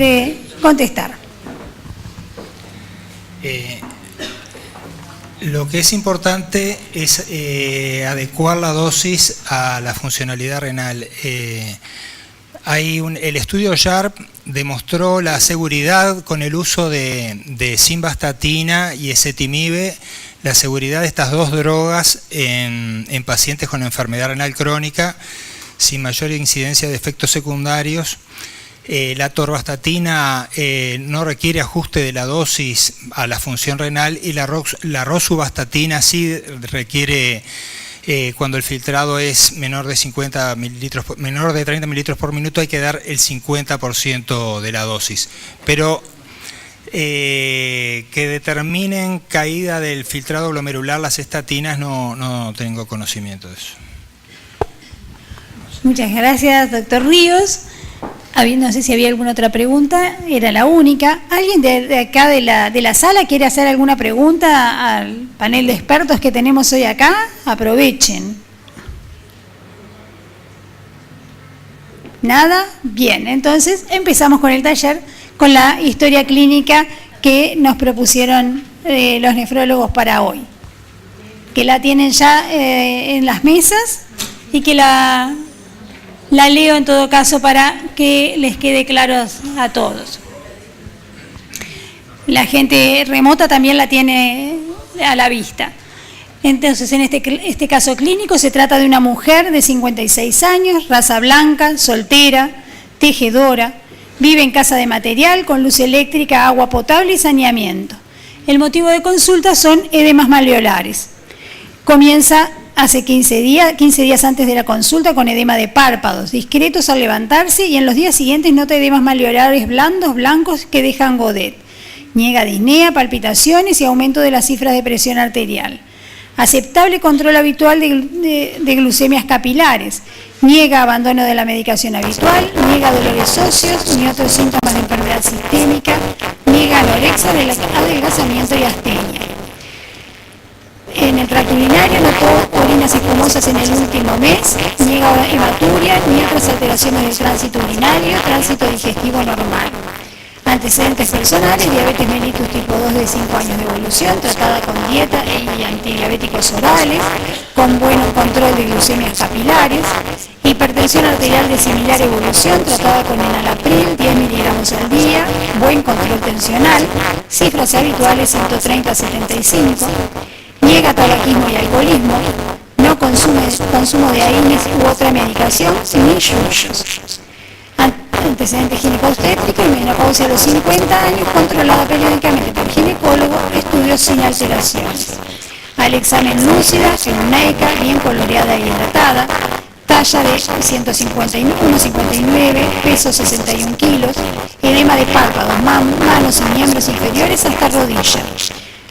quiere contestar. Lo que es importante es adecuar la dosis a la funcionalidad renal. El estudio SHARP demostró la seguridad con el uso de simvastatina y ezetimibe, la seguridad de estas dos drogas en pacientes con enfermedad renal crónica sin mayor incidencia de efectos secundarios. La atorvastatina no requiere ajuste de la dosis a la función renal y la rosuvastatina sí requiere, cuando el filtrado es menor de 30 mililitros por minuto, hay que dar el 50% de la dosis. Pero que determinen caída del filtrado glomerular las estatinas no tengo conocimiento de eso. Muchas gracias, doctor Ríos. No sé si había alguna otra pregunta, era la única. ¿Alguien de acá de la sala quiere hacer alguna pregunta al panel de expertos que tenemos hoy acá? Aprovechen. ¿Nada? Bien, entonces empezamos con el taller, con la historia clínica que nos propusieron los nefrólogos para hoy. Que la tienen ya en las mesas y que la leo en todo caso para que les quede claro a todos. La gente remota también la tiene a la vista. Entonces, en este caso clínico se trata de una mujer de 56 años, raza blanca, soltera, tejedora, vive en casa de material con luz eléctrica, agua potable y saneamiento. El motivo de consulta son edemas malleolares. Comienza hace 15 días antes de la consulta con edema de párpados, discretos al levantarse, y en los días siguientes nota edemas malleolares blandos, blancos que dejan godet. Niega disnea, palpitaciones y aumento de las cifras de presión arterial. Aceptable control habitual de glucemias capilares. Niega abandono de la medicación habitual, niega dolores óseos ni otros síntomas de enfermedad sistémica, niega anorexia, adelgazamiento y astenia. En el tracto urinario notó orinas espumosas en el último mes, niega hematuria ni otras alteraciones del tránsito urinario, tránsito digestivo normal. Antecedentes personales: diabetes mellitus tipo 2 de 5 años de evolución, tratada con dieta y antidiabéticos orales, con buen control de glucemias capilares. Hipertensión arterial de similar evolución, tratada con enalapril, 10 miligramos al día, buen control tensional, cifras habituales 130-75. Niega tabaquismo y alcoholismo, no consumo de AINES u otra medicación, ni yuyos. Antecedentes ginecobstétricos y menopausia a los 50 años, controlada periódicamente por ginecólogo, estudios sin alteraciones. Al examen lúcida, fenolneica, bien coloreada y hidratada, talla de 1,59, peso 61 kilos, edema de párpados, manos y miembros inferiores hasta rodilla.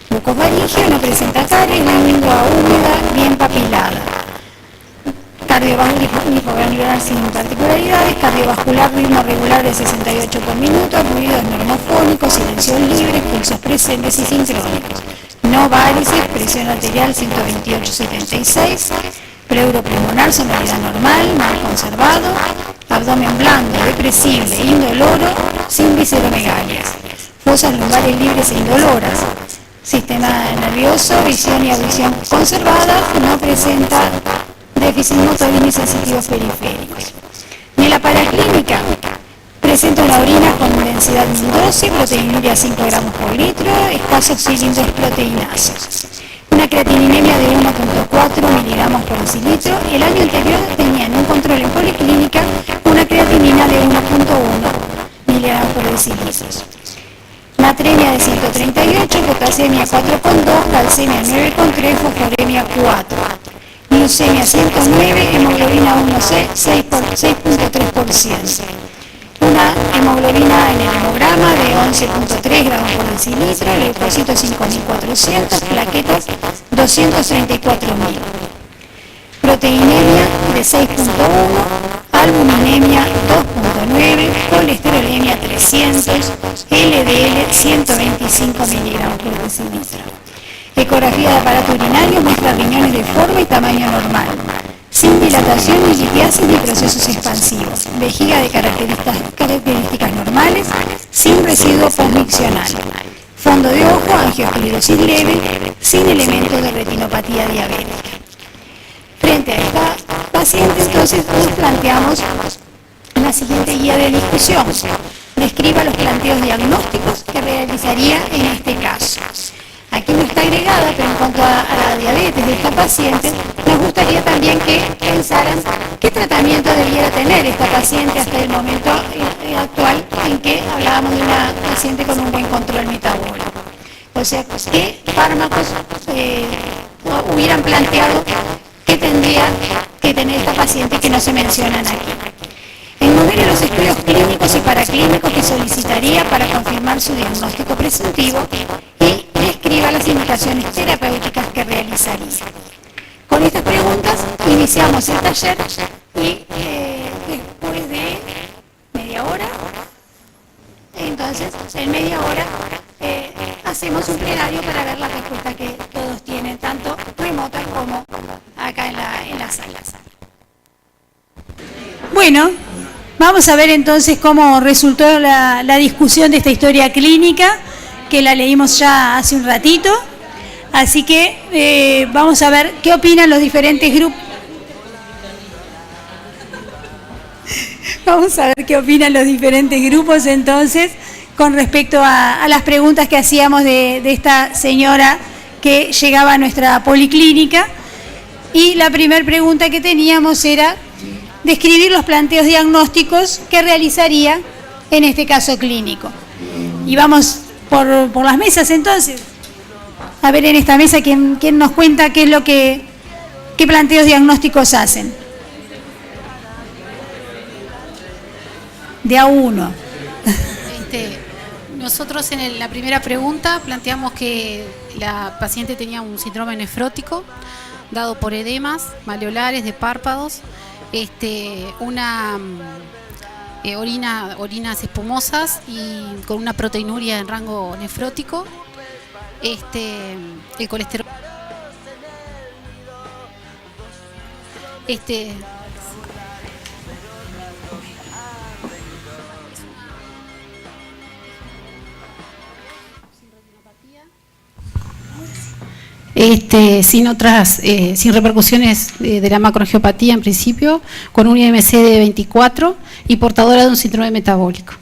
Mucofaringeo, no presenta caries, lengua húmeda, bien papilada. Cardiovascular sin particularidades, cardiovascular ritmo regular de 68 por minuto, ruidos normofónicos, silencios libres, pulsos presentes y sincrónicos. No varices, presión arterial 128/76, pleuropulmonar, sonoridad normal, mal conservado, abdomen blando, depresible, indoloro, sin visceromegalias. Fosas lumbares libres e indoloras. Sistema nervioso, visión y audición conservadas, no presenta déficit motor ni sensitivos periféricos. Ni la paraclínica presenta una orina con densidad 12, proteinuria 5 gramos por litro, escasos cilindros proteináceos. Una creatininemia de 1,4 miligramos por decilitro. El año anterior tenía en un control en policlínica una creatinina de 1,1 miligramos por decilitro. Natremia de 138, potasemia 4,2, calcemia 9,3, fosforemia 4. Glucemia 109, hemoglobina 1,6, 6,3%. Una hemoglobina en el hemograma de 11,3 gramos por decilitro, leucocitos 5.400, plaquetas 234.000. Proteinemia de 6,1, albuminemia 2,9, colesterolemia 300, LDL 125 miligramos por decilitro. Ecografía de aparato urinario muestra riñones de forma y tamaño normal, sin dilatación ni litiasis ni procesos expansivos. Vejiga de características normales, residuo postmiccional. Fondo de ojo, angiosclerosis leve, sin elementos de retinopatía diabética. Frente a esta paciente, entonces, nos planteamos la siguiente guía de discusión. Describa los planteos diagnósticos que realizaría en este caso. Aquí no está agregada, pero en cuanto a la diabetes de esta paciente, nos gustaría también que pensaran qué tratamiento debiera tener esta paciente hasta el momento actual en que hablábamos de una paciente con un buen control metabólico. O sea, qué fármacos hubieran planteado que tendría que tener esta paciente que no se mencionan aquí. Enumere los estudios clínicos y paraclínicos que solicitaría para confirmar su diagnóstico presuntivo y describa las indicaciones terapéuticas que realizaría. Con estas preguntas iniciamos el taller y después de media hora, entonces en media hora hacemos un plenario para ver las respuestas que todos tienen, tanto remotas como acá en la sala. Bueno, vamos a ver entonces cómo resultó la discusión de esta historia clínica, que la leímos ya hace un ratito. Así que vamos a ver qué opinan los diferentes grupos. Vamos a ver qué opinan los diferentes grupos entonces con respecto a las preguntas que hacíamos de esta señora que llegaba a nuestra policlínica. Y la primera pregunta que teníamos era describir los planteos diagnósticos que realizaría en este caso clínico. Y vamos por las mesas entonces. A ver en esta mesa quién nos cuenta qué planteos diagnósticos hacen. De a uno. Nosotros en la primera pregunta planteamos que la paciente tenía un síndrome nefrótico dado por edemas maleolares de párpados, orinas espumosas y con una proteinuria en rango nefrótico, el colesterol, sin repercusiones de la macroangiopatía en principio, con un IMC de 24 y portadora de un síndrome metabólico.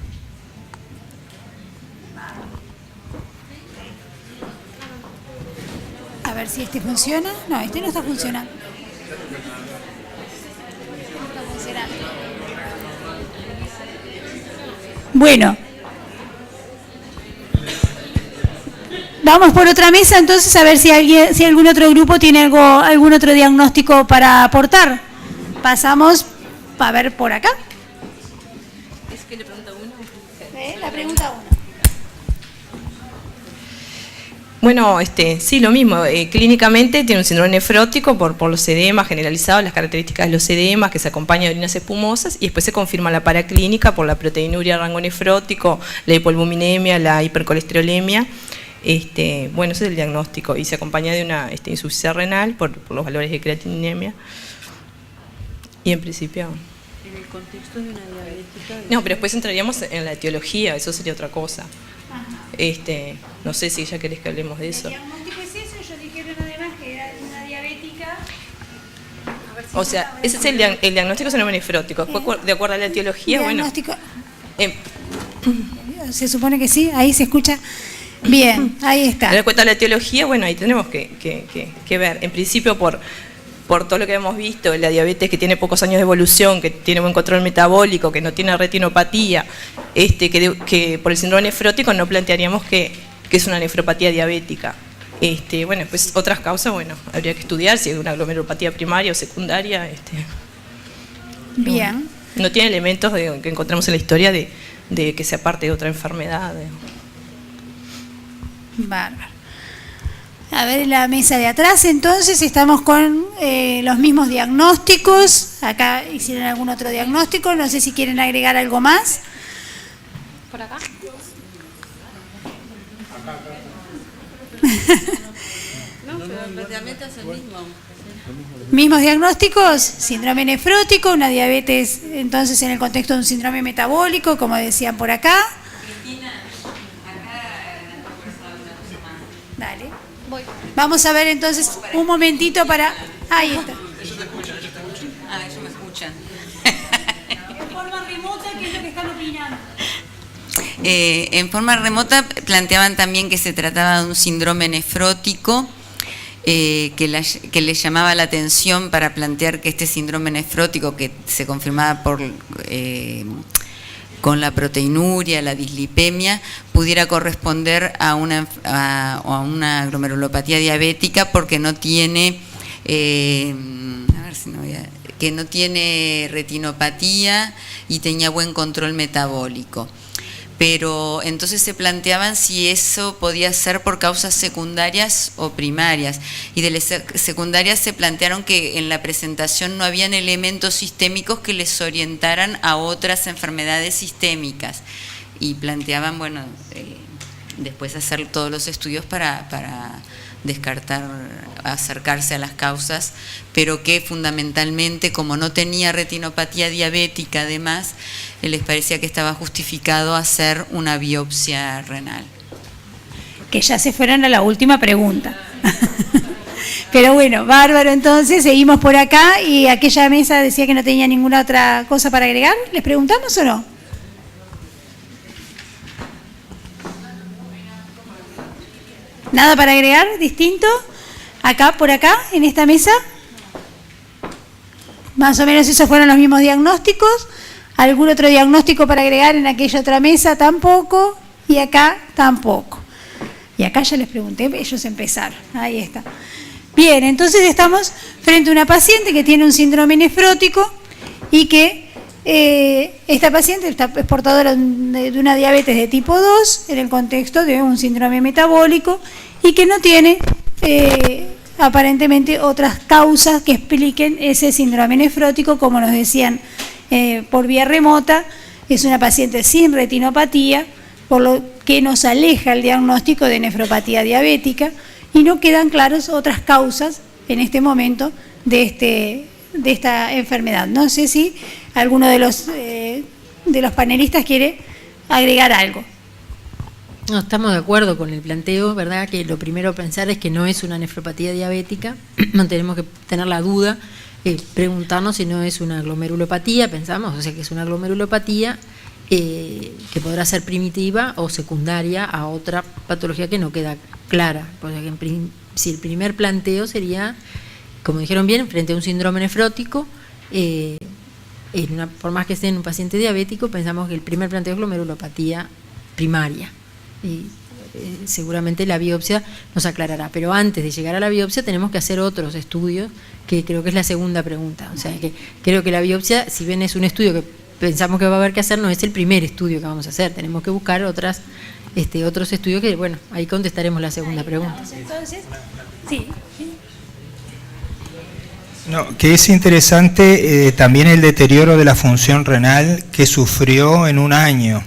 A ver si este funciona. No, este no está funcionando. Bueno. Vamos por otra mesa entonces a ver si algún otro grupo tiene algún otro diagnóstico para aportar. Pasamos a ver por acá. ¿Es que le pregunta uno? La pregunta uno. Bueno, sí, lo mismo. Clínicamente tiene un síndrome nefrótico por los edemas generalizados, las características de los edemas, que se acompaña de orinas espumosas, y después se confirma la paraclínica por la proteinuria, rango nefrótico, la hipoalbuminemia, la hipercolesterolemia. Bueno, ese es el diagnóstico, y se acompaña de una insuficiencia renal por los valores de creatininemia. Y en principio... En el contexto de una diabética... No, pero después entraríamos en la etiología, eso sería otra cosa. No sé si ya querés que hablemos de eso. El diagnóstico es eso, ellos dijeron además que era una diabética... O sea, ese es el diagnóstico síndrome nefrótico. De acuerdo a la etiología, diagnóstico... Se supone que sí, ahí se escucha... Bien, ahí está. En cuanto a la etiología, bueno, ahí tenemos que ver. En principio, por todo lo que hemos visto, la diabetes que tiene pocos años de evolución, que tiene buen control metabólico, que no tiene retinopatía, que por el síndrome nefrótico no plantearíamos que es una nefropatía diabética. Bueno, después otras causas, bueno, habría que estudiar si es una glomerulopatía primaria o secundaria. Bien. No tiene elementos que encontramos en la historia de que sea parte de otra enfermedad. Bárbaro. A ver, en la mesa de atrás entonces estamos con los mismos diagnósticos. Acá hicieron algún otro diagnóstico, no sé si quieren agregar algo más. ¿Por acá? No, pero el planteamiento es el mismo. Mismos diagnósticos, síndrome nefrótico, una diabetes entonces en el contexto de un síndrome metabólico, como decían por acá. Dale. Vamos a ver entonces un momentito para... Ahí está. Ellos me escuchan. En forma remota, ¿qué es lo que están opinando? En forma remota planteaban también que se trataba de un síndrome nefrótico, que le llamaba la atención para plantear que este síndrome nefrótico, que se confirmaba con la proteinuria, la dislipemia, pudiera corresponder a una glomerulopatía diabética, porque no tiene, que no tiene retinopatía y tenía buen control metabólico. Pero entonces se planteaban si eso podía ser por causas secundarias o primarias, y de las secundarias se plantearon que en la presentación no habían elementos sistémicos que les orientaran a otras enfermedades sistémicas, y planteaban, bueno, después hacer todos los estudios para descartar, acercarse a las causas, pero que fundamentalmente, como no tenía retinopatía diabética además, les parecía que estaba justificado hacer una biopsia renal. Que ya se fueron a la última pregunta. Pero bueno, bárbaro, entonces seguimos por acá, y aquella mesa decía que no tenía ninguna otra cosa para agregar. ¿Les preguntamos o no? ¿Nada para agregar distinto? Acá, por acá, en esta mesa. Más o menos esos fueron los mismos diagnósticos. ¿Algún otro diagnóstico para agregar en aquella otra mesa? Tampoco. Y acá tampoco. Y acá ya les pregunté, ellos empezaron. Ahí está. Bien, entonces estamos frente a una paciente que tiene un síndrome nefrótico y que esta paciente es portadora de una diabetes de tipo 2 en el contexto de un síndrome metabólico, y que no tiene aparentemente otras causas que expliquen ese síndrome nefrótico, como nos decían por vía remota. Es una paciente sin retinopatía, por lo que nos aleja el diagnóstico de nefropatía diabética, y no quedan claras otras causas en este momento de esta enfermedad. No sé si alguno de los panelistas quiere agregar algo. No, estamos de acuerdo con el planteo, ¿verdad? Que lo primero a pensar es que no es una nefropatía diabética, no tenemos que tener la duda, preguntarnos si no es una glomerulopatía, pensamos, o sea, que es una glomerulopatía que podrá ser primitiva o secundaria a otra patología que no queda clara. O sea, que si el primer planteo sería, como dijeron bien, frente a un síndrome nefrótico, por más que esté en un paciente diabético, pensamos que el primer planteo es glomerulopatía primaria. Y seguramente la biopsia nos aclarará, pero antes de llegar a la biopsia tenemos que hacer otros estudios, que creo que es la segunda pregunta. O sea, que creo que la biopsia, si bien es un estudio que pensamos que va a haber que hacer, no es el primer estudio que vamos a hacer, tenemos que buscar otros estudios que, bueno, ahí contestaremos la segunda pregunta. Entonces, sí. No, que es interesante también el deterioro de la función renal que sufrió en un año.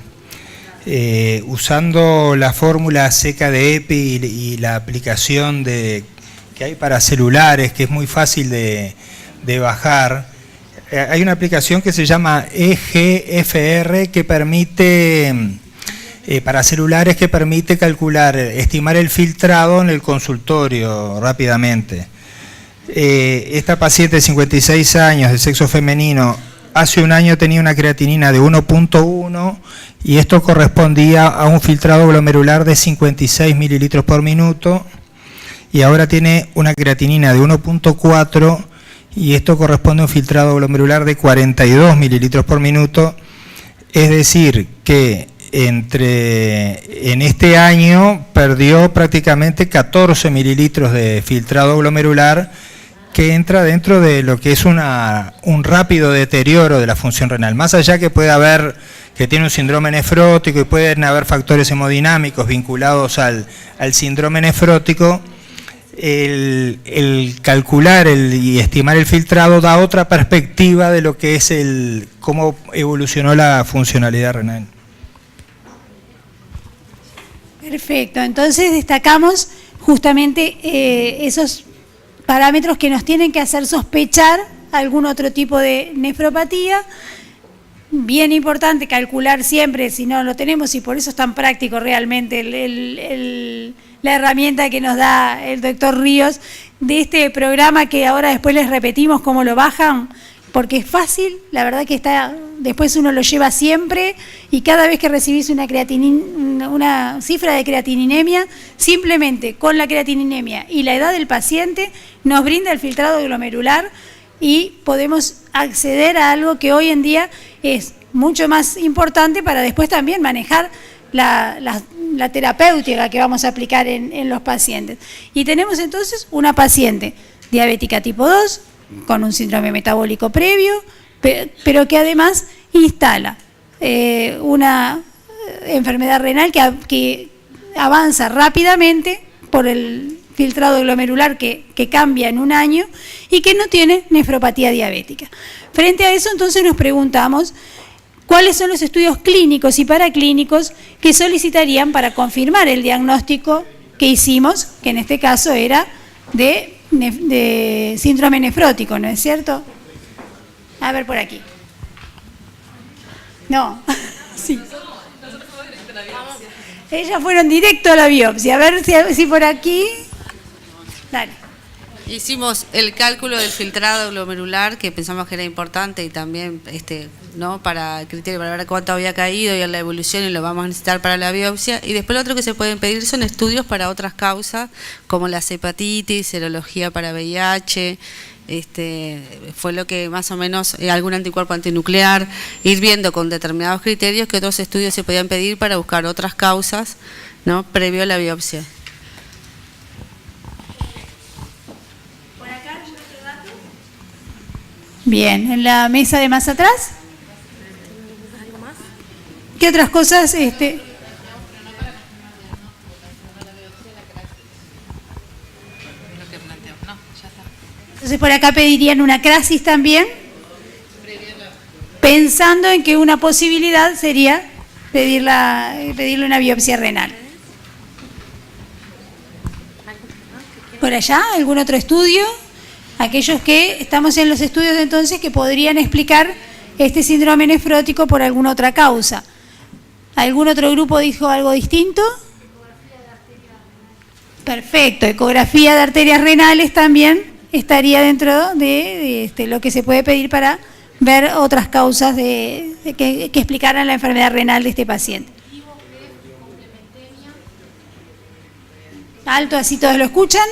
Usando la fórmula seca de EPI y la aplicación que hay para celulares, que es muy fácil de bajar, hay una aplicación que se llama EGFR que permite, para celulares, que permite estimar el filtrado en el consultorio rápidamente. Esta paciente de 56 años, de sexo femenino, hace un año tenía una creatinina de 1.1 y esto correspondía a un filtrado glomerular de 56 mililitros por minuto, y ahora tiene una creatinina de 1.4 y esto corresponde a un filtrado glomerular de 42 mililitros por minuto. Es decir, que en este año perdió prácticamente 14 mililitros de filtrado glomerular, que entra dentro de lo que es un rápido deterioro de la función renal. Más allá que puede haber, que tiene un síndrome nefrótico y pueden haber factores hemodinámicos vinculados al síndrome nefrótico, el calcular y estimar el filtrado da otra perspectiva de lo que es cómo evolucionó la funcionalidad renal. Perfecto, entonces destacamos justamente esos parámetros que nos tienen que hacer sospechar algún otro tipo de nefropatía, bien importante calcular siempre, si no lo tenemos, y por eso es tan práctico realmente la herramienta que nos da el doctor Ríos de este programa, que ahora después les repetimos cómo lo bajan, porque es fácil, la verdad que después uno lo lleva siempre, y cada vez que recibís una cifra de creatininemia, simplemente con la creatininemia y la edad del paciente nos brinda el filtrado glomerular y podemos acceder a algo que hoy en día es mucho más importante para después también manejar la terapéutica que vamos a aplicar en los pacientes. Y tenemos entonces una paciente diabética tipo 2, con un síndrome metabólico previo, pero que además instala una enfermedad renal que avanza rápidamente por el filtrado glomerular que cambia en un año y que no tiene nefropatía diabética. Frente a eso, entonces nos preguntamos cuáles son los estudios clínicos y paraclínicos que solicitarían para confirmar el diagnóstico que hicimos, que en este caso era de síndrome nefrótico, ¿no es cierto? A ver por aquí. No, sí. Ellas fueron directo a la biopsia. A ver si por aquí. Dale. Hicimos el cálculo del filtrado glomerular, que pensamos que era importante, y también ¿no? Para el criterio, para ver cuánto había caído y en la evolución, y lo vamos a necesitar para la biopsia. Y después lo otro que se pueden pedir son estudios para otras causas, como las hepatitis, serología para VIH, fue lo que más o menos, algún anticuerpo antinuclear, ir viendo con determinados criterios que otros estudios se podían pedir para buscar otras causas, ¿no? Previo a la biopsia. Bien, en la mesa de más atrás. ¿Qué otras cosas? Entonces por acá pedirían una crasis también, pensando en que una posibilidad sería pedirle una biopsia renal. ¿Por allá algún otro estudio? Aquellos que estamos en los estudios de entonces que podrían explicar este síndrome nefrótico por alguna otra causa. ¿Algún otro grupo dijo algo distinto? Perfecto, ecografía de arterias renales también estaría dentro de lo que se puede pedir para ver otras causas que explicaran la enfermedad renal de este paciente. Alto, así todos lo escuchan.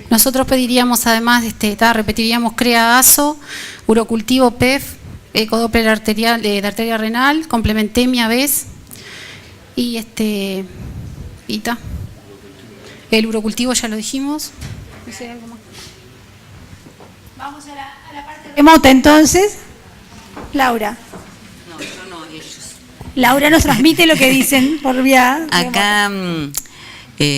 Nosotros pediríamos además, repetiríamos CREA-ASO, urocultivo PEF, ecodoppler arterial de arteria renal, complementemia BES y el urocultivo ya lo dijimos. Vamos a la parte remota entonces. Laura. No, yo no, ellos. Laura nos transmite lo que dicen por vía acá.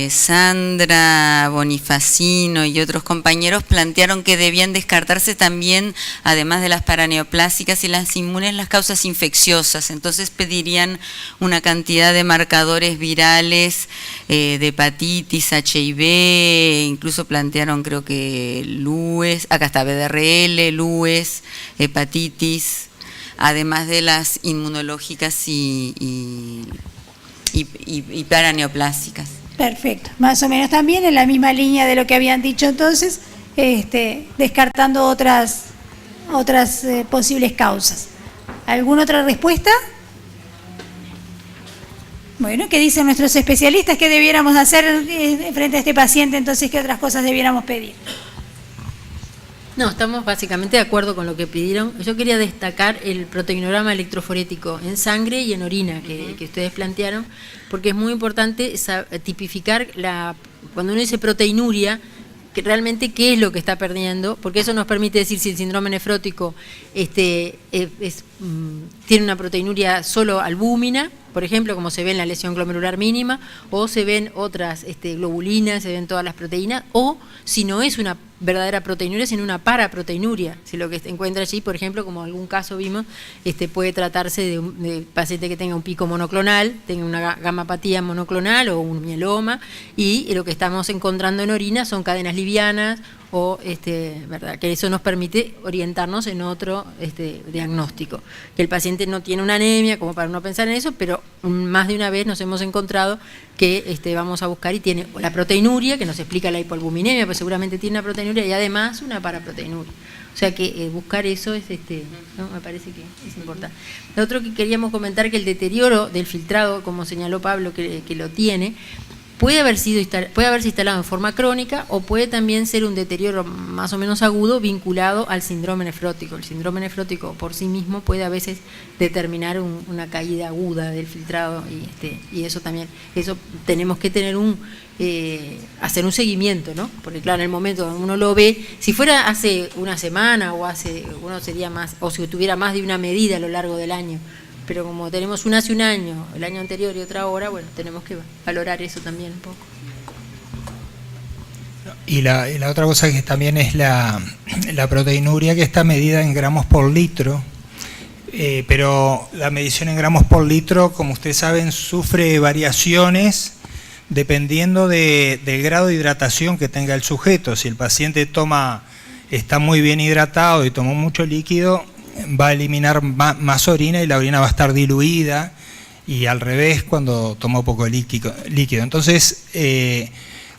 Sandra Bonifacino y otros compañeros plantearon que debían descartarse también, además de las paraneoplásicas y las inmunes, las causas infecciosas. Entonces pedirían una cantidad de marcadores virales de hepatitis, HIV, incluso plantearon creo que LUES, acá está BDRL, LUES, hepatitis, además de las inmunológicas y paraneoplásicas. Perfecto, más o menos también en la misma línea de lo que habían dicho entonces, descartando otras posibles causas. ¿Alguna otra respuesta? Bueno, ¿qué dicen nuestros especialistas? ¿Qué debiéramos hacer frente a este paciente? Entonces, ¿qué otras cosas debiéramos pedir? No, estamos básicamente de acuerdo con lo que pidieron. Yo quería destacar el proteinograma electroforético en sangre y en orina que ustedes plantearon, porque es muy importante tipificar cuando uno dice proteinuria, que realmente qué es lo que está perdiendo, porque eso nos permite decir si el síndrome nefrótico tiene una proteinuria solo albúmina, por ejemplo, como se ve en la lesión glomerular mínima, o se ven otras globulinas, se ven todas las proteínas, o si no es una verdadera proteinuria, sino una paraproteinuria. Si lo que se encuentra allí, por ejemplo, como algún caso vimos, puede tratarse de un paciente que tenga un pico monoclonal, tenga una gamapatía monoclonal o un mieloma, y lo que estamos encontrando en orina son cadenas livianas, o ¿verdad? Que eso nos permite orientarnos en otro diagnóstico. Que el paciente no tiene una anemia, como para no pensar en eso, pero más de una vez nos hemos encontrado que vamos a buscar y tiene la proteinuria, que nos explica la hipoalbuminemia, pues seguramente tiene una proteinuria y además una paraproteinuria. O sea que buscar eso es ¿no? Me parece que es importante. Lo otro que queríamos comentar, que el deterioro del filtrado, como señaló Pablo que lo tiene, puede haberse instalado en forma crónica o puede también ser un deterioro más o menos agudo vinculado al síndrome nefrótico. El síndrome nefrótico por sí mismo puede a veces determinar una caída aguda del filtrado y eso también, eso tenemos que tener hacer un seguimiento, ¿no? Porque claro, en el momento donde uno lo ve, si fuera hace una semana uno sería más, o si tuviera más de una medida a lo largo del año, pero como tenemos una hace un año, el año anterior y otra ahora, bueno, tenemos que valorar eso también un poco. Y la otra cosa que también es la proteinuria, que está medida en gramos por litro, pero la medición en gramos por litro, como ustedes saben, sufre variaciones dependiendo del grado de hidratación que tenga el sujeto. Si el paciente está muy bien hidratado y tomó mucho líquido, va a eliminar más orina y la orina va a estar diluida, y al revés cuando tomó poco líquido. Entonces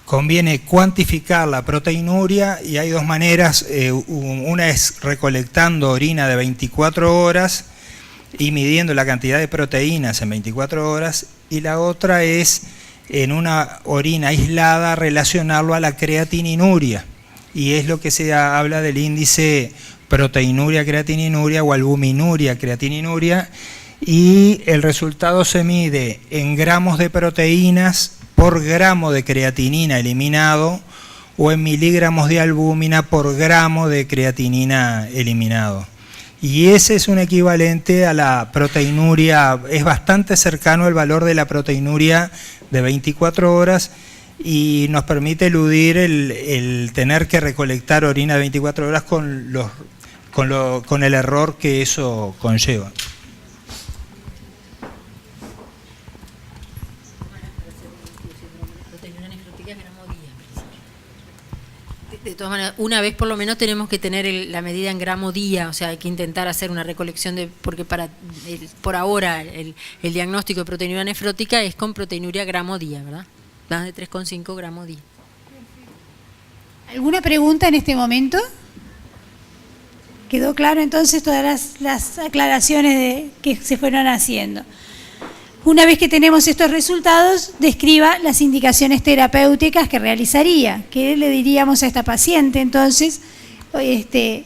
conviene cuantificar la proteinuria, y hay dos maneras. Una es recolectando orina de 24 horas y midiendo la cantidad de proteínas en 24 horas, y la otra es en una orina aislada relacionarlo a la creatininuria, y es lo que se habla del índice proteinuria, creatininuria o albuminuria, creatininuria, y el resultado se mide en gramos de proteínas por gramo de creatinina eliminado o en miligramos de albúmina por gramo de creatinina eliminado. Y ese es un equivalente a la proteinuria, es bastante cercano al valor de la proteinuria de 24 horas, y nos permite eludir el tener que recolectar orina de 24 horas con el error que eso conlleva. De todas maneras, una vez por lo menos tenemos que tener la medida en gramo día, o sea, hay que intentar hacer una recolección porque por ahora el diagnóstico de proteinuria nefrótica es con proteinuria gramo día, ¿verdad? Más de 3,5 gramos día. ¿Alguna pregunta en este momento? ¿Quedó claro entonces todas las aclaraciones que se fueron haciendo? Una vez que tenemos estos resultados, describa las indicaciones terapéuticas que realizaría. ¿Qué le diríamos a esta paciente entonces en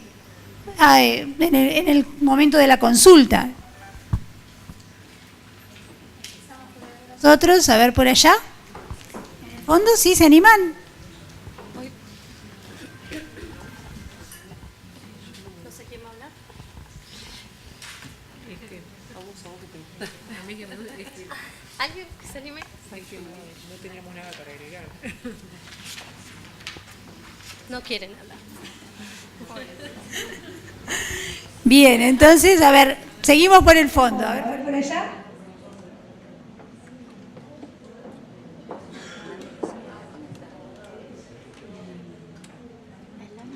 el momento de la consulta? Nosotros, a ver por allá. En el fondo, ¿sí se animan? ¿Alguien que se anime? No teníamos nada para agregar. No quieren hablar. Bien, entonces, a ver, seguimos por el fondo. A ver, por allá.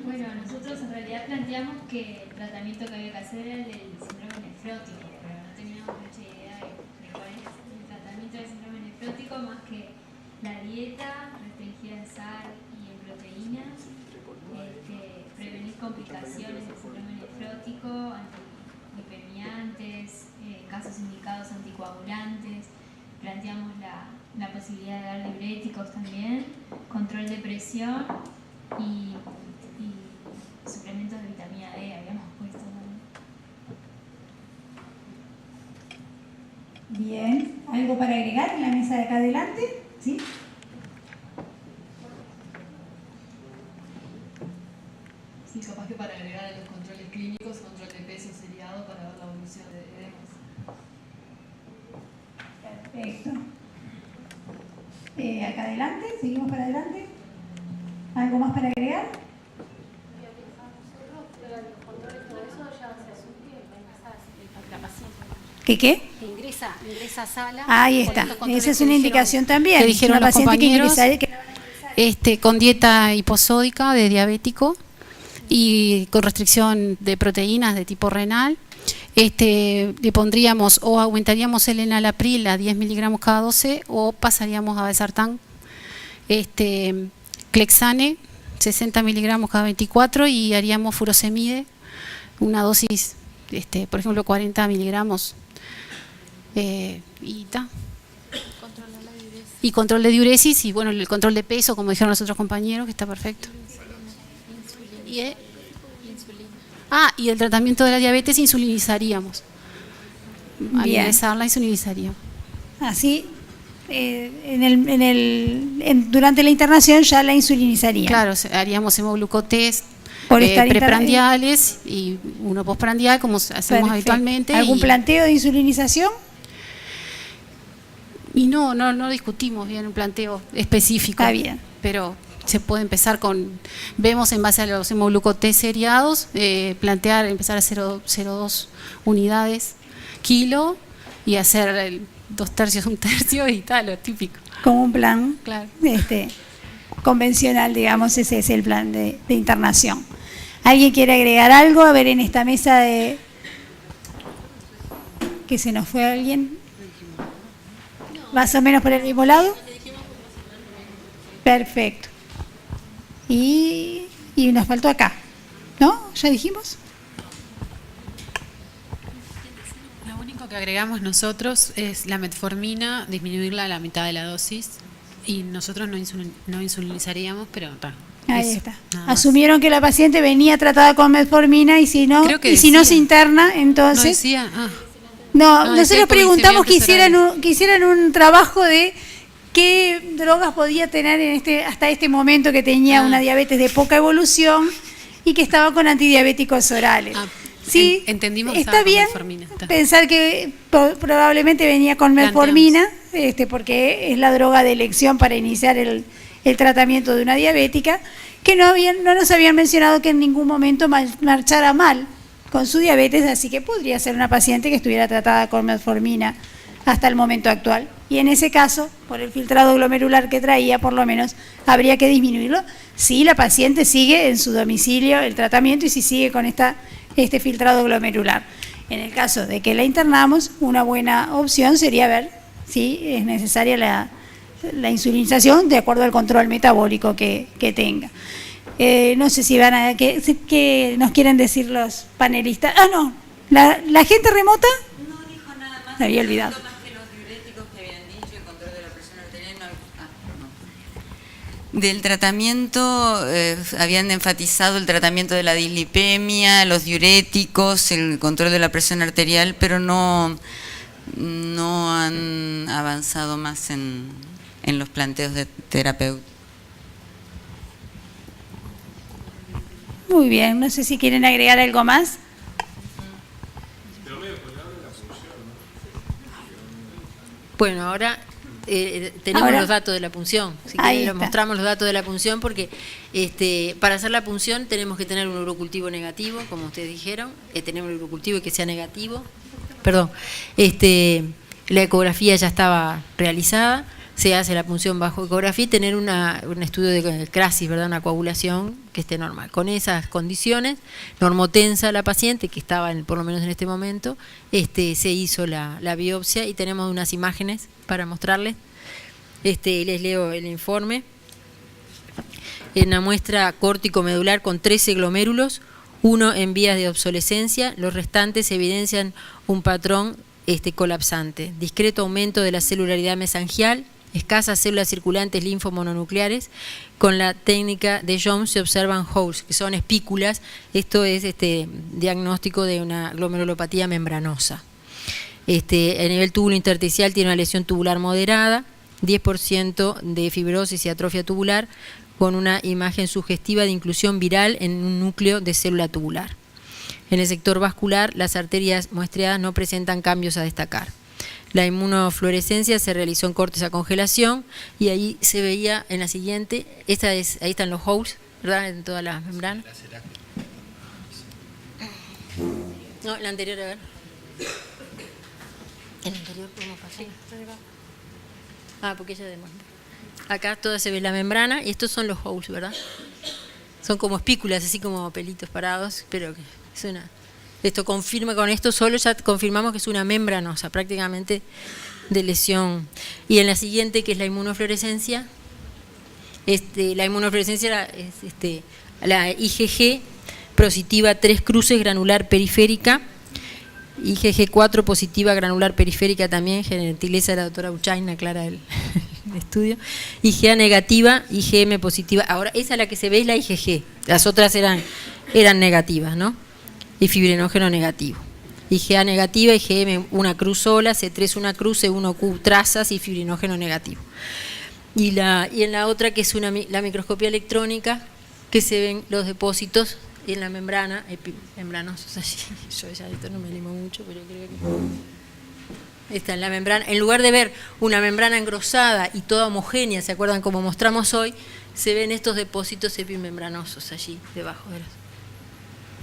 Bueno, nosotros en realidad planteamos que el tratamiento que había que hacer era el del síndrome nefrótico, pero no teníamos mucha idea de cuál es el tratamiento del síndrome nefrótico, más que la dieta restringida en sal y en proteínas, prevenir complicaciones del síndrome nefrótico, antihipermiantes, casos indicados anticoagulantes. Planteamos la posibilidad de dar diuréticos también, control de presión y suplementos de vitamina D habíamos puesto también. Bien, ¿algo para agregar en la mesa de acá adelante? ¿Sí? Sí, capaz que para agregar a los controles clínicos, control de peso seriado para ver la evolución de edemas. Perfecto. Acá adelante, seguimos para adelante. ¿Algo más para agregar? ¿Qué? Ingresa a sala. Ahí por está. estos controles Esa es que una dijeron- indicación también. que dijeron Una los paciente que compañeros. ingresa Con dieta hiposódica de diabético y con restricción de proteínas de tipo renal. Le pondríamos o aumentaríamos el enalapril a 10 miligramos cada 12 o pasaríamos a Valsartán, Clexane 60 miligramos cada 24 y haríamos furosemide, una dosis, por ejemplo 40 miligramos y ta. Y control de diuresis y bueno, el control de peso, como dijeron los otros compañeros, que está perfecto. Y el tratamiento de la diabetes insulinizaríamos. Al Bien. ingresarla insulinizaríamos. Así, durante la internación ya la insulinizaría. Claro, haríamos hemoglucotest Por estar preprandiales y uno postprandial, como hacemos Perfecto. habitualmente. ¿Algún planteo de insulinización? Y no discutimos bien un planteo específico. Está bien. Pero se puede empezar vemos en base a los hemoglucotest seriados, empezar a 0,2 unidades kilo y hacer 2/3, 1/3 y tal, lo típico. Como un plan Claro. convencional, digamos, ese es el plan de internación. ¿Alguien quiere agregar algo? A ver, en esta mesa de... ¿Que se nos fue alguien? ¿Más o menos por el mismo lado? Perfecto. Y nos faltó acá, ¿no? ¿Ya dijimos? Lo único que agregamos nosotros es la metformina, disminuirla a la mitad de la dosis y nosotros no insulinizaríamos, pero está. Ahí Eso, está. nada más. Asumieron que la paciente venía tratada con metformina y si no, Creo que si no decía. se interna, entonces... No decía, No, decía nosotros por preguntamos que glicemiantes hicieran un trabajo de qué drogas podía tener hasta este momento que tenía una diabetes de poca evolución y que estaba con antidiabéticos orales. Sí, entendimos que está estaba con bien metformina, está. pensar que probablemente venía con metformina, porque es la droga de elección para iniciar el tratamiento de una diabética, que no nos habían mencionado que en ningún momento marchara mal con su diabetes, así que podría ser una paciente que estuviera tratada con metformina hasta el momento actual. Y en ese caso, por el filtrado glomerular que traía, por lo menos habría que disminuirlo si la paciente sigue en su domicilio el tratamiento y si sigue con este filtrado glomerular. En el caso de que la internamos, una buena opción sería ver si es necesaria la insulinización de acuerdo al control metabólico que tenga. No sé si ¿qué nos quieren decir los panelistas? No, ¿la gente remota? No dijo nada más. Me había olvidado. Más que los diuréticos que habían dicho, el control de la presión arterial. No. Del tratamiento, habían enfatizado el tratamiento de la dislipemia, los diuréticos, el control de la presión arterial, pero no han avanzado más en los planteos de terapeuta. Muy bien, no sé si quieren agregar algo más. Bueno, ahora tenemos los datos de la punción. Si Ahí quieren, está. mostramos los datos de la punción porque para hacer la punción tenemos que tener un urocultivo negativo, como ustedes dijeron. Tenemos el urocultivo y que sea negativo. Perdón. La ecografía ya estaba realizada. Se hace la punción bajo ecografía y tener un estudio de CRASIS, ¿verdad? Una coagulación que esté normal. Con esas condiciones, normotensa la paciente, que estaba por lo menos en este momento, se hizo la biopsia y tenemos unas imágenes para mostrarles. Les leo el informe. En una muestra córtico-medular con 13 glomérulos, 1 en vías de obsolescencia, los restantes evidencian un patrón colapsante, discreto aumento de la celularidad mesangial, escasas células circulantes linfomononucleares. Con la técnica de Jones se observan holes, que son espículas. Esto es diagnóstico de una glomerulopatía membranosa. A nivel túbulo intersticial tiene una lesión tubular moderada, 10% de fibrosis y atrofia tubular, con una imagen sugestiva de inclusión viral en un núcleo de célula tubular. En el sector vascular, las arterias muestreadas no presentan cambios a destacar. La inmunofluorescencia se realizó en cortes a congelación y ahí se veía en la siguiente, ahí están los holes, ¿verdad? En todas las membranas. No, la anterior, a ver. El anterior podemos pasar. Porque ella demuestra. Acá toda se ve la membrana y estos son los holes, ¿verdad? Son como espículas, así como pelitos parados, pero es una... Esto confirma, con esto solo ya confirmamos que es una membranosa, prácticamente de lesión. Y en la siguiente, que es la inmunofluorescencia, la inmunofluorescencia es la IgG positiva 3 cruces granular periférica, IgG 4 positiva granular periférica también, gentileza de la doctora Uchain, aclara el estudio, IgA negativa, IgM positiva. Ahora, esa la que se ve es la IgG, las otras eran negativas, ¿no? Y fibrinógeno negativo. IgA negativa, IgM una cruz sola, C3 una cruz, C1Q trazas y fibrinógeno negativo. Y en la otra, que es la microscopía electrónica, que se ven los depósitos en la membrana, membranosos allí. Yo ya esto no me animo mucho, pero creo que está en la membrana. En lugar de ver una membrana engrosada y toda homogénea, ¿se acuerdan como mostramos hoy? Se ven estos depósitos epimembranosos allí, debajo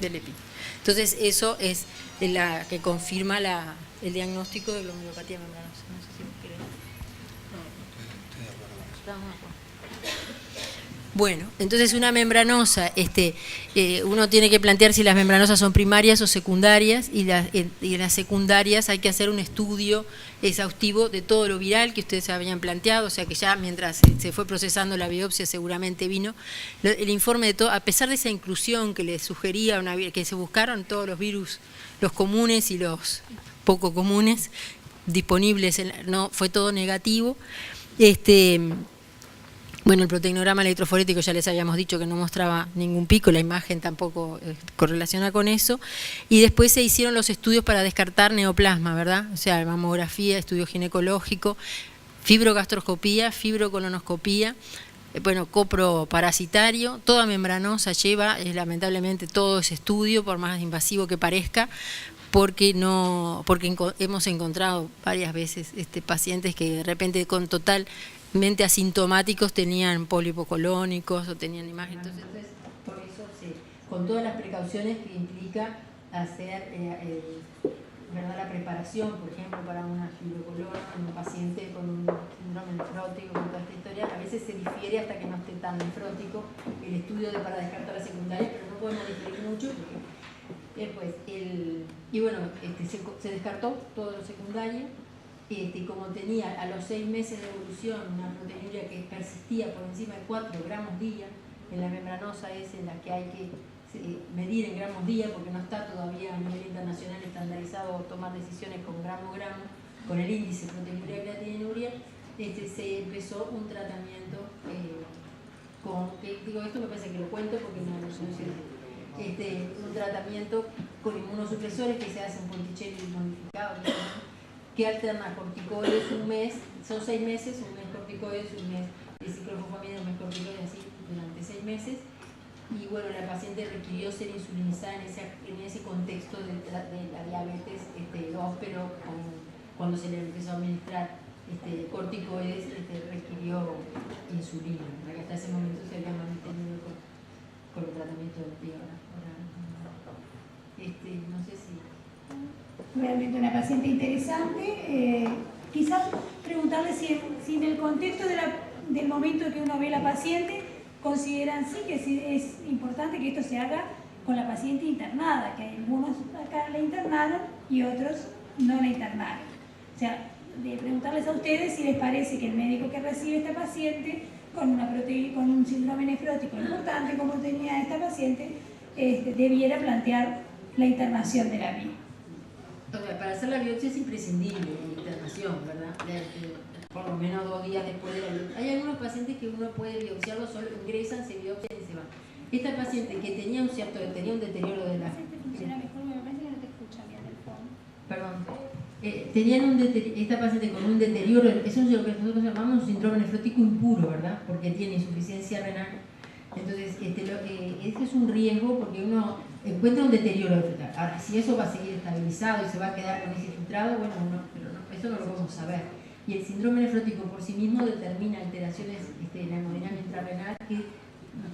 del epi. Entonces, eso es la que confirma el diagnóstico de glomerulopatía membranosa. No sé si vos querés. Estoy de acuerdo con eso. Estamos de acuerdo. Bueno, entonces una membranosa, uno tiene que plantear si las membranosas son primarias o secundarias, y en las secundarias hay que hacer un estudio exhaustivo de todo lo viral que ustedes habían planteado, o sea que ya mientras se fue procesando la biopsia seguramente vino el informe de todo, a pesar de esa inclusión que les sugería, que se buscaron todos los virus, los comunes y los poco comunes disponibles, no fue todo negativo. Bueno, el proteinograma electroforético ya les habíamos dicho que no mostraba ningún pico, la imagen tampoco correlaciona con eso. Y después se hicieron los estudios para descartar neoplasma, ¿verdad? O sea, mamografía, estudio ginecológico, fibrogastroscopía, fibrocolonoscopía, coproparasitario, toda membranosa lleva, lamentablemente, todo ese estudio, por más invasivo que parezca, porque hemos encontrado varias veces pacientes que de repente con totalmente asintomáticos tenían pólipos colónicos o tenían imagen. Entonces, por eso, con todas las precauciones que implica hacer ¿verdad? La preparación, por ejemplo, para una fibrocolona en un paciente con un síndrome nefrótico, con toda esta historia, a veces se difiere hasta que no esté tan nefrótico el estudio para descartar la secundaria, pero no podemos diferir mucho porque se descartó todo lo secundario. Como tenía a los 6 meses de evolución una proteinuria que persistía por encima de 4 gramos día, en la membranosa es en la que hay que medir en gramos día, porque no está todavía a nivel internacional estandarizado tomar decisiones con gramo, con el índice proteinuria y creatinuria, se empezó un tratamiento esto me parece que lo cuento porque no sé, un tratamiento con inmunosupresores que se hace en Ponticelli modificado, que alterna corticoides un mes, son 6 meses, un mes corticoides, un mes de ciclofosfamida, un mes corticoides, así durante 6 meses. Y bueno, la paciente requirió ser insulinizada en ese contexto de la diabetes 2, pero cuando se le empezó a administrar corticoides, requirió insulina, para que hasta ese momento se había mantenido con el tratamiento del pie. No sé si... Realmente una paciente interesante. Quizás preguntarle si en el contexto del momento que uno ve a la paciente consideran sí que es importante que esto se haga con la paciente internada, que algunos acá la internaron y otros no la internaron. O sea, de preguntarles a ustedes si les parece que el médico que recibe a esta paciente con un síndrome nefrótico importante como tenía esta paciente, debiera plantear la internación de la vía. Para hacer la biopsia es imprescindible la internación, ¿verdad? Por lo menos 2 días después de la biopsia. Hay algunos pacientes que uno puede biopsiarlo, solo ingresan, se biopsian y se van. Esta paciente que tenía un deterioro de la... Perdón. Esta paciente con un deterioro, eso es lo que nosotros llamamos un síndrome nefrótico impuro, ¿verdad? Porque tiene insuficiencia renal. Entonces, este es un riesgo porque uno encuentra un deterioro del filtrado. Ahora, si eso va a seguir estabilizado y se va a quedar con ese filtrado, bueno, eso no lo podemos saber. Y el síndrome nefrótico por sí mismo determina alteraciones en la hemodinámica intrarrenal que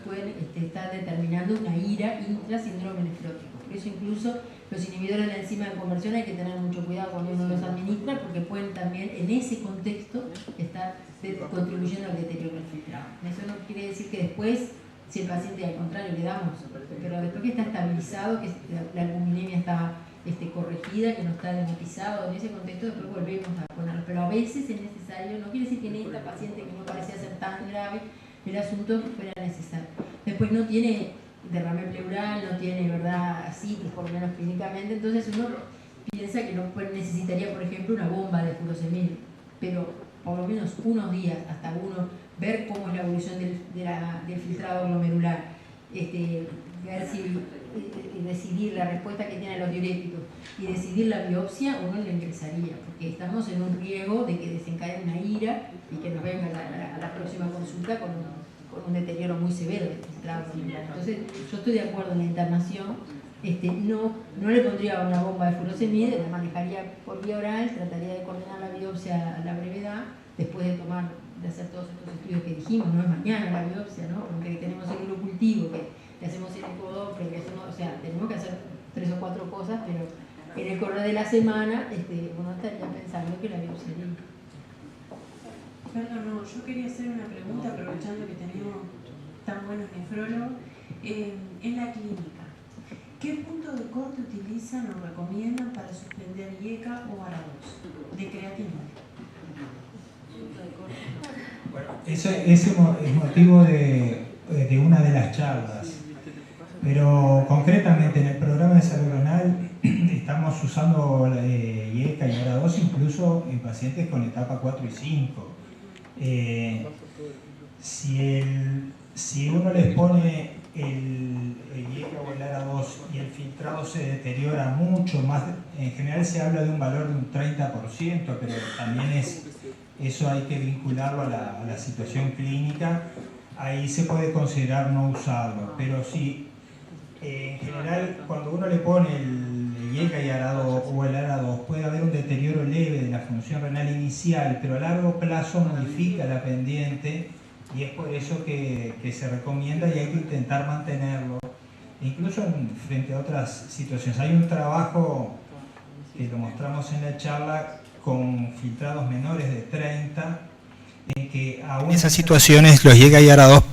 pueden estar determinando una ira intrasíndrome nefrótico. Por eso incluso Los inhibidores de la enzima de conversión hay que tener mucho cuidado cuando uno los administra porque pueden también en ese contexto estar contribuyendo al deterioro del filtrado. Eso no quiere decir que después, si el paciente al contrario le damos, pero después que está estabilizado, que la albuminemia está corregida, que no está demotizado, en ese contexto después volvemos a ponerlo. Pero a veces es necesario, no quiere decir que en esta paciente que no parecía ser tan grave, el asunto fuera necesario. Después no tiene derrame pleural, no tiene, ¿verdad?, citis, por lo menos clínicamente, entonces uno piensa que no necesitaría, por ejemplo, una bomba de furosemide, pero por lo menos unos días, hasta uno ver cómo es la evolución del filtrado glomerular, ver si decidir la respuesta que tienen los diuréticos y decidir la biopsia, uno le ingresaría, porque estamos en un riesgo de que desencadene una ira y que nos venga a la próxima consulta con un deterioro muy severo del filtrado glomerular. Entonces, yo estoy de acuerdo en la internación, no le pondría una bomba de furosemide, la manejaría por vía oral, trataría de coordinar la biopsia a la brevedad, después de hacer todos estos estudios que dijimos, no es mañana la biopsia, ¿no? Porque tenemos el cultivo, que le hacemos el ecodoppler, o sea, tenemos que hacer 3 o 4 cosas, pero en el correr de la semana uno estaría pensando que la biopsia es limpia. Perdón, no, yo quería hacer una pregunta aprovechando que tenemos tan buenos nefrólogos. En la clínica, ¿qué punto de corte utilizan o recomiendan para suspender IECA o ARA2 de creatina? Bueno, ese es motivo de una de las charlas, pero concretamente en el programa de salud renal estamos usando IECA y ARA2 incluso en pacientes con etapa 4 y 5. Si uno les pone el IECA o el ARA2 y el filtrado se deteriora mucho más, en general se habla de un valor de un 30%, pero también eso hay que vincularlo a la situación clínica, ahí se puede considerar no usarlo, pero sí, en general cuando uno le pone el IECA y ARA2 o el ARA2 puede haber un deterioro leve de la función renal inicial, pero a largo plazo modifica la pendiente y es por eso que se recomienda y hay que intentar mantenerlo, incluso frente a otras situaciones. Hay un trabajo que lo mostramos en la charla con filtrados menores de 30, en que aún en esas situaciones los IECA y ARA2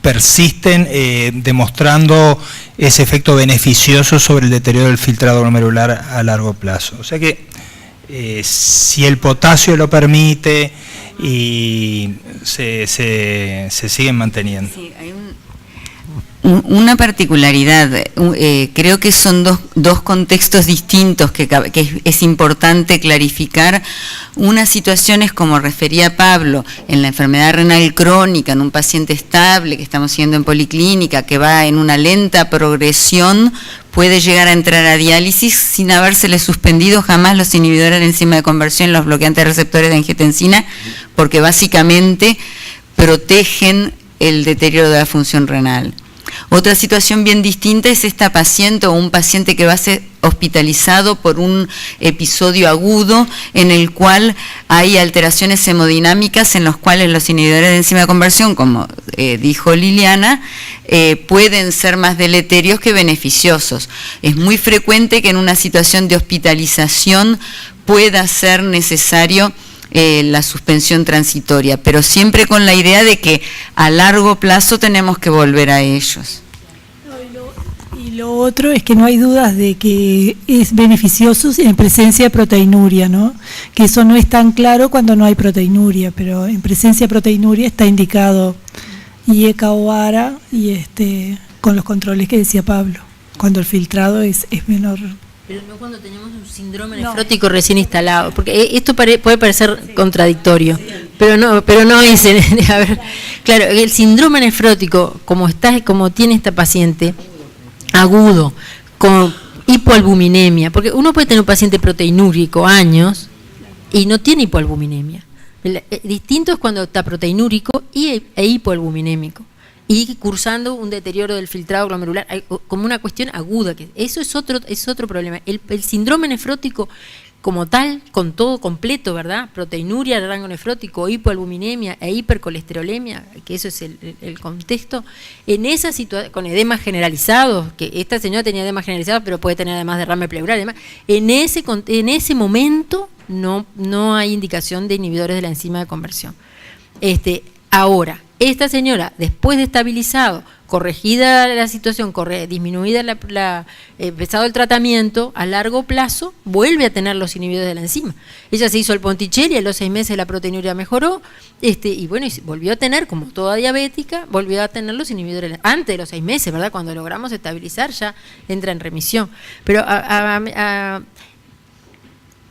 persisten demostrando ese efecto beneficioso sobre el deterioro del filtrado glomerular a largo plazo. O sea que si el potasio lo permite y se siguen manteniendo. Sí, hay una particularidad, creo que son dos contextos distintos que es importante clarificar. Una situación es, como refería Pablo, en la enfermedad renal crónica, en un paciente estable que estamos siguiendo en policlínica, que va en una lenta progresión, puede llegar a entrar a diálisis sin habérsele suspendido jamás los inhibidores de la enzima de conversión, los bloqueantes de receptores de angiotensina, porque básicamente protegen el deterioro de la función renal. Otra situación bien distinta es esta paciente o un paciente que va a ser hospitalizado por un episodio agudo en el cual hay alteraciones hemodinámicas en los cuales los inhibidores de enzima de conversión, como dijo Liliana, pueden ser más deleterios que beneficiosos. Es muy frecuente que en una situación de hospitalización pueda ser necesario la suspensión transitoria, pero siempre con la idea de que a largo plazo tenemos que volver a ellos. Y lo otro es que no hay dudas de que es beneficioso en presencia de proteinuria, ¿no? Que eso no es tan claro cuando no hay proteinuria, pero en presencia de proteinuria está indicado IECA o ARA y con los controles que decía Pablo, cuando el filtrado es menor. Pero no cuando tenemos un síndrome nefrótico recién instalado, porque esto puede parecer contradictorio, pero no es. A ver, claro, el síndrome nefrótico, como tiene esta paciente, agudo, con hipoalbuminemia, porque uno puede tener un paciente proteinúrico años y no tiene hipoalbuminemia. Distinto es cuando está proteinúrico e hipoalbuminémico, y cursando un deterioro del filtrado glomerular como una cuestión aguda, que eso es otro problema. El síndrome nefrótico como tal, con todo completo, ¿verdad? Proteinuria, rango nefrótico, hipoalbuminemia e hipercolesterolemia, que eso es el contexto, en esa situación, con edemas generalizados, que esta señora tenía edemas generalizados, pero puede tener además derrame pleural, además, en ese momento no hay indicación de inhibidores de la enzima de conversión. Ahora, esta señora, después de estabilizado, corregida la situación, disminuida empezado el tratamiento, a largo plazo vuelve a tener los inhibidores de la enzima. Ella se hizo el Ponticelli, a los 6 meses la proteinuria mejoró, y bueno, y volvió a tener, como toda diabética, volvió a tener los inhibidores, antes de los 6 meses, ¿verdad? Cuando logramos estabilizar ya entra en remisión. Pero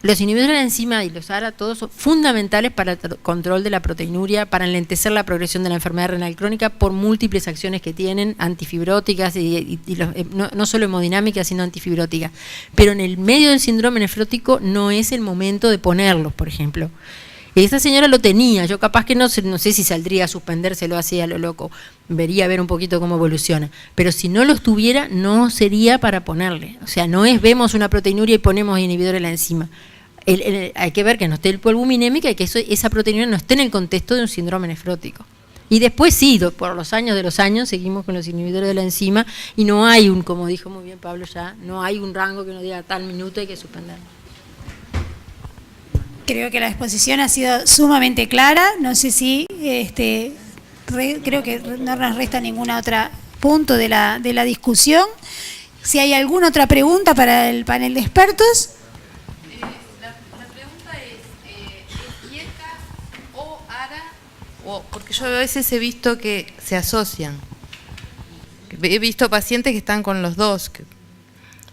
los inhibidores de la enzima y los ARA, todos son fundamentales para el control de la proteinuria, para enlentecer la progresión de la enfermedad renal crónica por múltiples acciones que tienen, antifibróticas, no solo hemodinámicas, sino antifibróticas. Pero en el medio del síndrome nefrótico no es el momento de ponerlos, por ejemplo. Esta señora lo tenía, yo capaz que no sé si saldría a suspendérselo así a lo loco, vería a ver un poquito cómo evoluciona, pero si no los tuviera no sería para ponerle, o sea, no es vemos una proteinuria y ponemos inhibidor de la enzima. Hay que ver que no esté el hipoalbuminémica y que esa proteinuria no esté en el contexto de un síndrome nefrótico. Y después sí, por los años de los años seguimos con los inhibidores de la enzima y no hay como dijo muy bien Pablo ya, no hay un rango que nos diga tal minuto hay que suspenderlo. Creo que la exposición ha sido sumamente clara. No sé si, creo que no nos resta ningún otro punto de la discusión. Si hay alguna otra pregunta para el panel de expertos. La pregunta ¿es IECA o ARA? Porque yo a veces he visto que se asocian. He visto pacientes que están con los dos.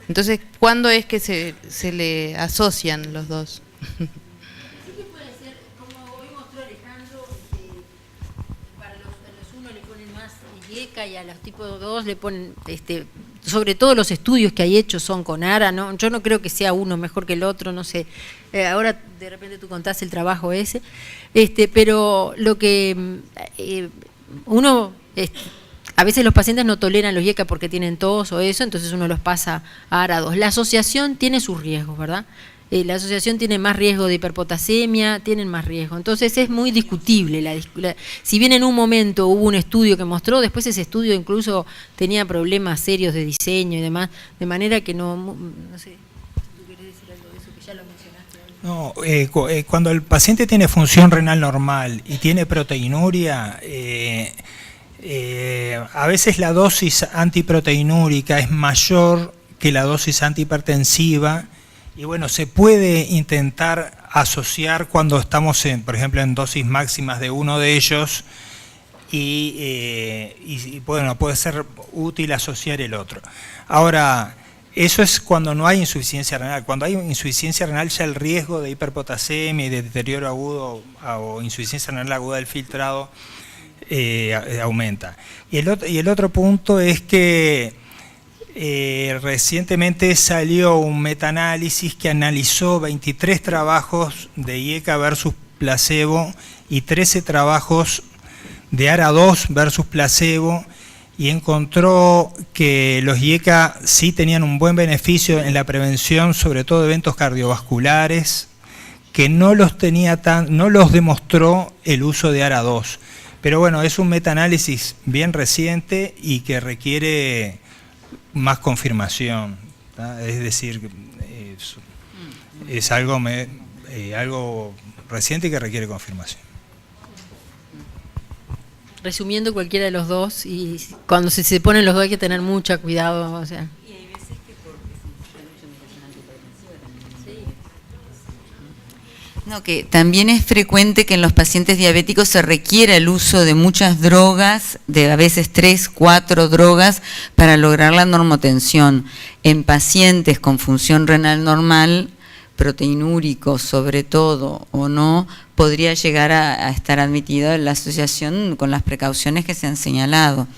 Entonces, ¿cuándo es que se le asocian los dos? Y a los tipos 2 le ponen, sobre todo los estudios que hay hechos son con ARA, ¿no? Yo no creo que sea uno mejor que el otro, no sé, ahora de repente tú contás el trabajo ese, pero lo que a veces los pacientes no toleran los IECA porque tienen tos o eso, entonces uno los pasa a ARA 2. La asociación tiene sus riesgos, ¿verdad? La asociación tiene más riesgo de hiperpotasemia, tienen más riesgo. Entonces es muy discutible. Si bien en un momento hubo un estudio que mostró, después ese estudio incluso tenía problemas serios de diseño y demás, de manera que no sé, ¿tú querés decir algo de eso que ya lo mencionaste? No, cuando el paciente tiene función renal normal y tiene proteinuria, a veces la dosis antiproteinúrica es mayor que la dosis antihipertensiva. Y bueno, se puede intentar asociar cuando estamos, por ejemplo, en dosis máximas de uno de ellos y bueno, puede ser útil asociar el otro. Ahora, eso es cuando no hay insuficiencia renal. Cuando hay insuficiencia renal ya el riesgo de hiperpotasemia y de deterioro agudo o insuficiencia renal aguda del filtrado aumenta. Y el otro punto es que recientemente salió un metaanálisis que analizó 23 trabajos de IECA versus placebo y 13 trabajos de ARA2 versus placebo y encontró que los IECA sí tenían un buen beneficio en la prevención, sobre todo de eventos cardiovasculares, que no los demostró el uso de ARA2. Pero bueno, es un metaanálisis bien reciente y que requiere más confirmación, ¿tá? Es decir, es algo reciente que requiere confirmación. Resumiendo cualquiera de los dos, y cuando se ponen los dos hay que tener mucho cuidado, o sea. Y hay veces que porque se necesita mucha medicación antihipertensiva también. No, que también es frecuente que en los pacientes diabéticos se requiera el uso de muchas drogas, de a veces 3, 4 drogas, para lograr la normotensión. En pacientes con función renal normal, proteinúrico sobre todo o no, podría llegar a estar admitida la asociación con las precauciones que se han señalado.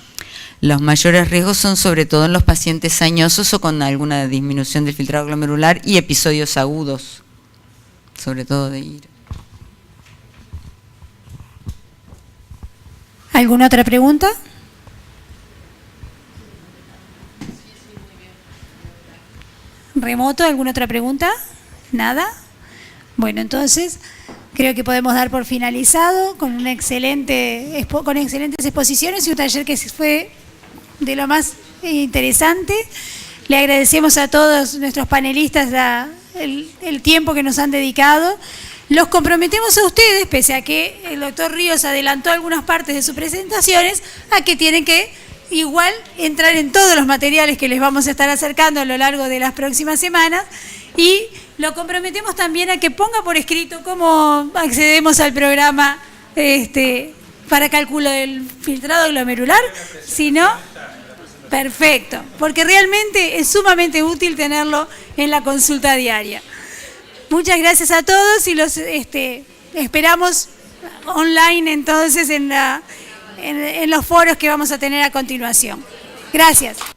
Los mayores riesgos son sobre todo en los pacientes añosos o con alguna disminución del filtrado glomerular y episodios agudos, sobre todo de IRA. ¿Alguna otra pregunta? ¿Remoto? ¿Alguna otra pregunta? ¿Nada? Bueno, entonces creo que podemos dar por finalizado con con excelentes exposiciones y un taller que fue de lo más interesante. Le agradecemos a todos nuestros panelistas el tiempo que nos han dedicado. Los comprometemos a ustedes, pese a que el doctor Ríos adelantó algunas partes de sus presentaciones, a que tienen que igual entrar en todos los materiales que les vamos a estar acercando a lo largo de las próximas semanas, y lo comprometemos también a que ponga por escrito cómo accedemos al programa para cálculo del filtrado glomerular, si no, perfecto, porque realmente es sumamente útil tenerlo en la consulta diaria. Muchas gracias a todos y los esperamos online entonces en los foros que vamos a tener a continuación. Gracias.